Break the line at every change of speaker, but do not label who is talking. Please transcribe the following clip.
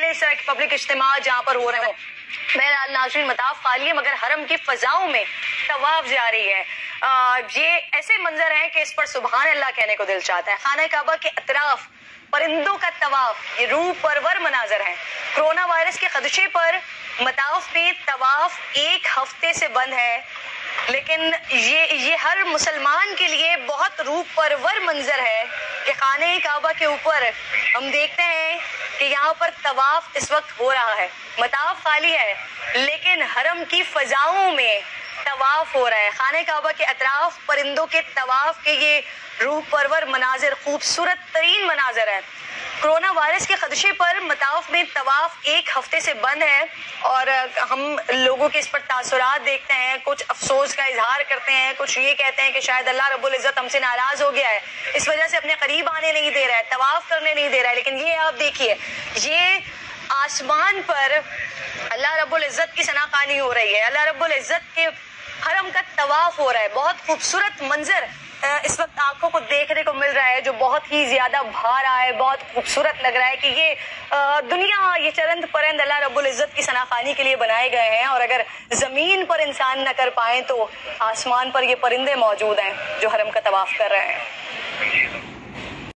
اکیلے اس طرح کے پبلک اجتماع جہاں پر ہو رہے ہوں. بہرحال ناظرین مطاف خالی ہے مگر حرم کی فضاؤں میں طواف جاری ہے. یہ ایسے منظر ہیں کہ اس پر سبحان اللہ کہنے کو دل چاہتا ہے. خانہ کعبہ کے اطراف پرندوں کا طواف یہ روح پرور مناظر ہیں. کرونا وائرس کے خدشے پر مطاف میں طواف ایک ہفتے سے بند ہے لیکن یہ ہر مسلمان کے لیے بہت روح پرور منظر ہے کہ خانہ کعبہ کے اوپر ہم دیکھتے ہیں کہ یہاں پر طواف اس وقت ہو رہا ہے. مطاف خالی ہے لیکن حرم کی فضاؤں میں طواف ہو رہا ہے. خانہ کعبہ کے اطراف پرندوں کے طواف کے یہ روح پرور مناظر خوبصورت ترین مناظر ہیں. کرونا وائرس کے خدشے پر مطاف میں طواف ایک ہفتے سے بند ہے اور ہم لوگوں کے اس پر تاثرات دیکھتے ہیں. کچھ افسوس کا اظہار کرتے ہیں, کچھ یہ کہتے ہیں کہ شاید اللہ رب العزت ہم سے ناراض ہو گیا ہے, اس وجہ سے اپنے قریب آنے نہیں دے رہا ہے, طواف کرنے نہیں دے رہا ہے. لیکن یہ آپ دیکھیے, یہ آسمان پر اللہ رب العزت کی ثناخوانی ہو رہی ہے, اللہ رب العزت کے حرم کا طواف ہو رہا ہے. بہت خوبصورت منظر اس وقت آنکھوں کو دیکھنے کو مل رہا ہے جو بہت ہی زیادہ بھا رہا ہے, بہت خوبصورت لگ رہا ہے کہ یہ دنیا, یہ چرند پرند اللہ رب العزت کی ثناخوانی کے لیے بنائے گئے ہیں اور اگر زمین پر انسان نہ کر پائیں تو آسمان پر یہ پرندے موجود ہیں جو حرم کا طواف کر رہے ہیں.